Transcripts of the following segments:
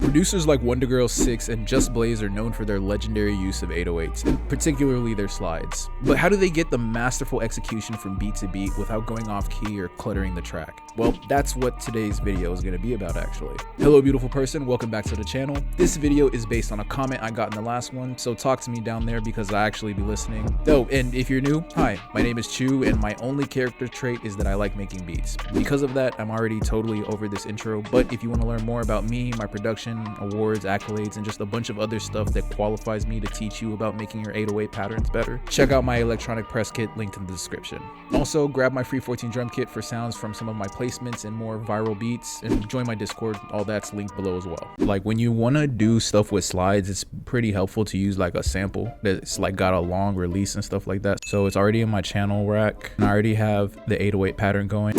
Producers like Wondergirl 6 and Just Blaze are known for their legendary use of 808s, and particularly their slides. But how do they get the masterful execution from beat to beat without going off key or cluttering the track? Well, that's what today's video is going to be about actually. Hello beautiful person, welcome back to the channel. This video is based on a comment I got in the last one, so talk to me down there because I actually be listening. Oh, and if you're new, hi, my name is Chu and my only character trait is that I like making beats. Because of that, I'm already totally over this intro, but if you want to learn more about me, my production, awards, accolades, and just a bunch of other stuff that qualifies me to teach you about making your 808 patterns better, check out my electronic press kit linked in the description. Also, grab my free 14 drum kit for sounds from some of my placements and more viral beats, and join my Discord, all that's linked below as well. Like when you want to do stuff with slides, it's pretty helpful to use like a sample that's like got a long release and stuff like that. So it's already in my channel rack, and I already have the 808 pattern going.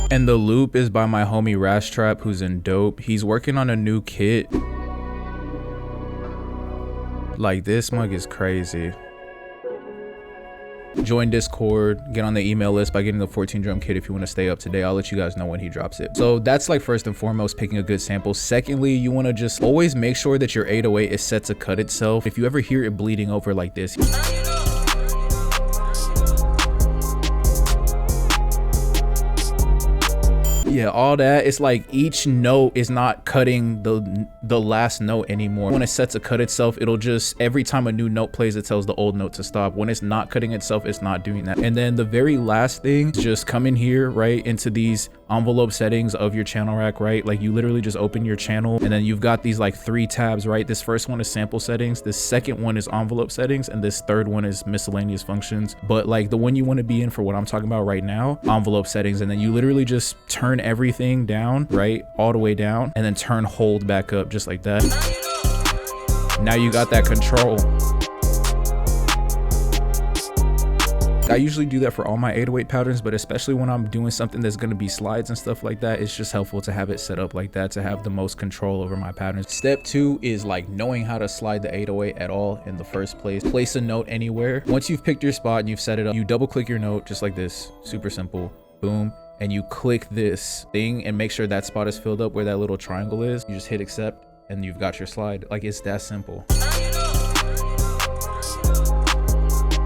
And the loop is by my homie Rash Trap, who's in dope. He's working on a new kit. Like, this mug is crazy. Join Discord, get on the email list by getting the 14 drum kit if you want to stay up to date. I'll let you guys know when he drops it. So that's like first and foremost, picking a good sample. Secondly, you want to just always make sure that your 808 is set to cut itself. If you ever hear it bleeding over like this, yeah, all that, it's like each note is not cutting the last note anymore. When it sets to cut itself, it'll just, every time a new note plays, it tells the old note to stop. When it's not cutting itself, it's not doing that. And then the very last thing, just come in here, right, into these envelope settings of your channel rack, right? Like you literally just open your channel and then you've got these like 3 tabs, right? This first one is sample settings, this second one is envelope settings, and this third one is miscellaneous functions. But like the one you want to be in for what I'm talking about right now, envelope settings, and then you literally just turn everything down, right, all the way down, and then turn hold back up just like that. Now you got that control. I usually do that for all my 808 patterns, but especially when I'm doing something that's going to be slides and stuff like that, it's just helpful to have it set up like that to have the most control over my patterns. Step 2 is like knowing how to slide the 808 at all in the first place. Place a note anywhere. Once you've picked your spot and you've set it up, you double click your note just like this, super simple, boom, and you click this thing and make sure that spot is filled up where that little triangle is. You just hit accept and you've got your slide. Like, it's that simple.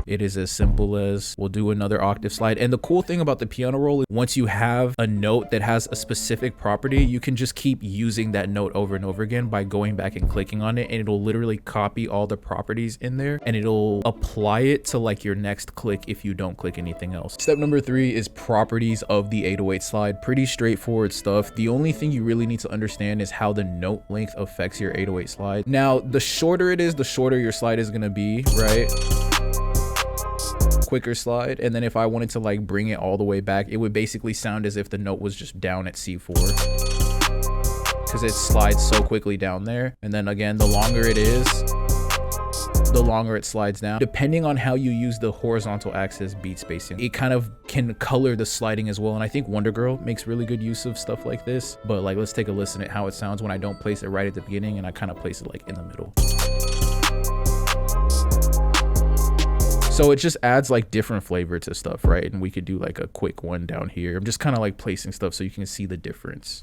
It is as simple as we'll do another octave slide. And the cool thing about the piano roll is once you have a note that has a specific property, you can just keep using that note over and over again by going back and clicking on it, and it'll literally copy all the properties in there and it'll apply it to like your next click if you don't click anything else. Step number 3 is properties of the 808 slide. Pretty straightforward stuff. The only thing you really need to understand is how the note length affects your 808 slide. Now, the shorter it is, the shorter your slide is going to be, right? Quicker slide. And then if I wanted to like bring it all the way back, it would basically sound as if the note was just down at C4 because it slides so quickly down there. And then again, the longer it is, the longer it slides down. Depending on how you use the horizontal axis beat spacing, it kind of can color the sliding as well. And I think Wondergirl makes really good use of stuff like this. But like, let's take a listen at how it sounds when I don't place it right at the beginning and I kind of place it like in the middle. So it just adds like different flavor to stuff, right? And we could do like a quick one down here. I'm just kind of like placing stuff so you can see the difference.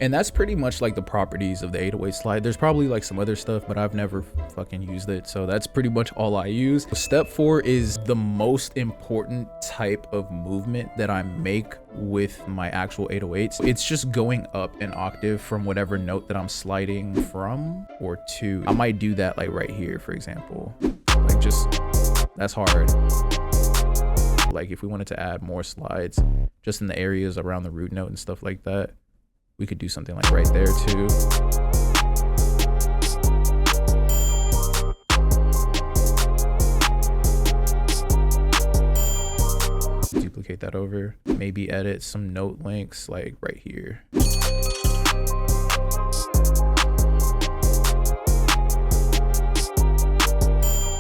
And that's pretty much like the properties of the 808 slide. There's probably like some other stuff, but I've never fucking used it. So that's pretty much all I use. Step 4 is the most important type of movement that I make with my actual 808s. It's just going up an octave from whatever note that I'm sliding from or to. I might do that like right here, for example. Like just, that's hard. Like if we wanted to add more slides just in the areas around the root note and stuff like that, we could do something like right there too. Duplicate that over. Maybe edit some note lengths like right here.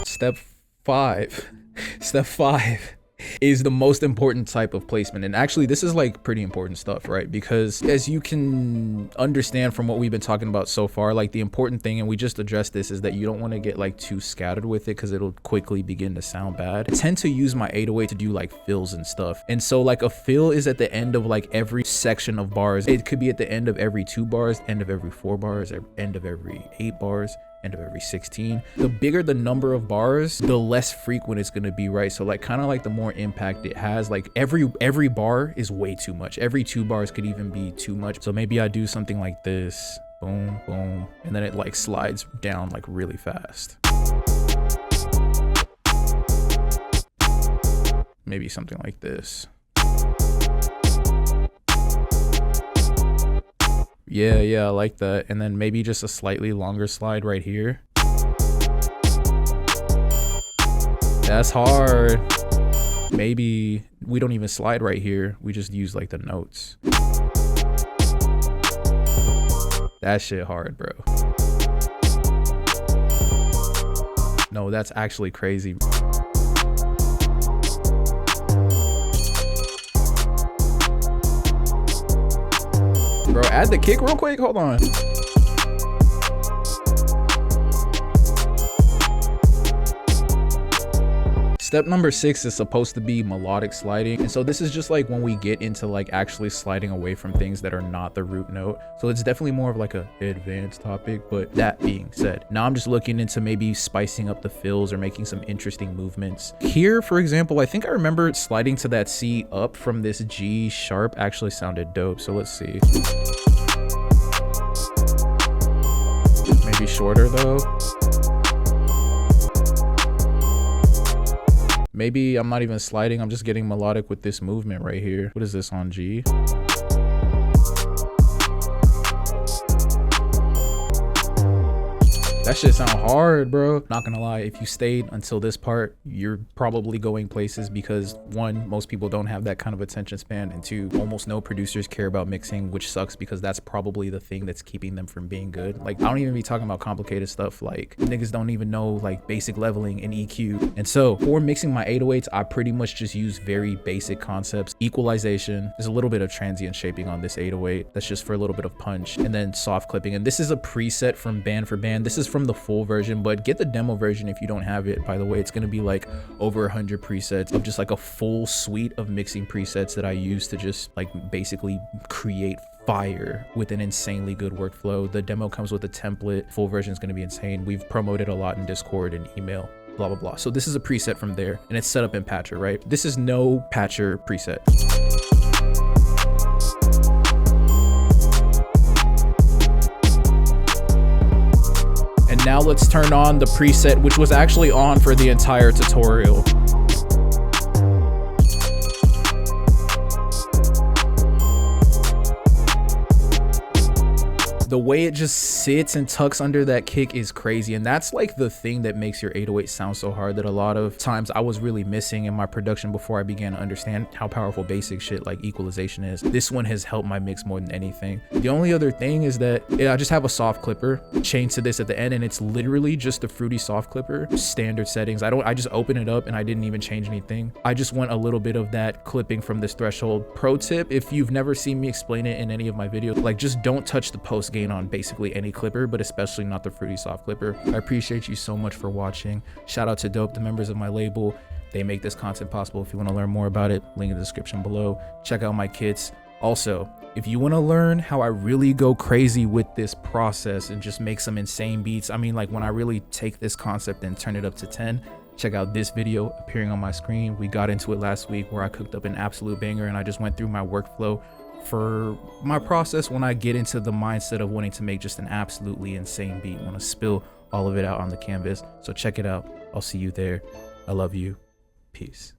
Step 5 is the most important type of placement. And actually this is like pretty important stuff, right? Because as you can understand from what we've been talking about so far, like the important thing, and we just addressed this, is that you don't want to get like too scattered with it because it'll quickly begin to sound bad. I tend to use my 808 to do like fills and stuff. And so like a fill is at the end of like every section of bars. It could be at the end of every 2 bars, end of every 4 bars, end of every 8 bars, end of every 16. The bigger the number of bars, the less frequent it's going to be, right? So like kind of like the more impact it has, like every bar is way too much. Every 2 bars could even be too much. So maybe I do something like this, boom, boom, and then it like slides down like really fast. Maybe something like this. Yeah, I like that. And then maybe just a slightly longer slide right here. That's hard. Maybe we don't even slide right here. We just use like the notes. That shit hard, bro. No, that's actually crazy. Bro, add the kick real quick. Hold on. Step number 6 is supposed to be melodic sliding. And so this is just like when we get into like actually sliding away from things that are not the root note. So it's definitely more of like a advanced topic. But that being said, now I'm just looking into maybe spicing up the fills or making some interesting movements. Here, for example, I think I remember sliding to that C up from this G sharp actually sounded dope. So let's see. Maybe shorter though. Maybe I'm not even sliding, I'm just getting melodic with this movement right here. What is this on G? That shit sound hard, bro. Not gonna lie, if you stayed until this part, you're probably going places because 1, most people don't have that kind of attention span, and 2, almost no producers care about mixing, which sucks because that's probably the thing that's keeping them from being good. Like, I don't even be talking about complicated stuff, like niggas don't even know like basic leveling and EQ. And so for mixing my 808s, I pretty much just use very basic concepts. Equalization, there's a little bit of transient shaping on this 808. That's just for a little bit of punch, and then soft clipping. And this is a preset from Band for Band. This is from the full version, but get the demo version if you don't have it. By the way, it's going to be like over 100 presets of just like a full suite of mixing presets that I use to just like basically create fire with an insanely good workflow. The demo comes with a template. Full version is going to be insane. We've promoted a lot in Discord and email, blah blah blah. So this is a preset from there, and it's set up in Patcher, right? This is no Patcher preset. And now let's turn on the preset, which was actually on for the entire tutorial. The way it just sits and tucks under that kick is crazy. And that's like the thing that makes your 808 sound so hard that a lot of times I was really missing in my production before I began to understand how powerful basic shit like equalization is. This one has helped my mix more than anything. The only other thing is that I just have a soft clipper chained to this at the end, and it's literally just a fruity soft clipper, standard settings. I just open it up and I didn't even change anything. I just want a little bit of that clipping from this threshold. Pro tip, if you've never seen me explain it in any of my videos, like just don't touch the post gain on basically any clipper, but especially not the fruity soft clipper. I appreciate you so much for watching. Shout out to Dope, the members of my label. They make this content possible. If you want to learn more about it, link in the description below. Check out my kits. Also, if you want to learn how I really go crazy with this process and just make some insane beats, I mean, like when I really take this concept and turn it up to 10, check out this video appearing on my screen. We got into it last week where I cooked up an absolute banger, and I just went through my workflow for my process when I get into the mindset of wanting to make just an absolutely insane beat. I want to spill all of it out on the canvas. So check it out. I'll see you there. I love you. Peace.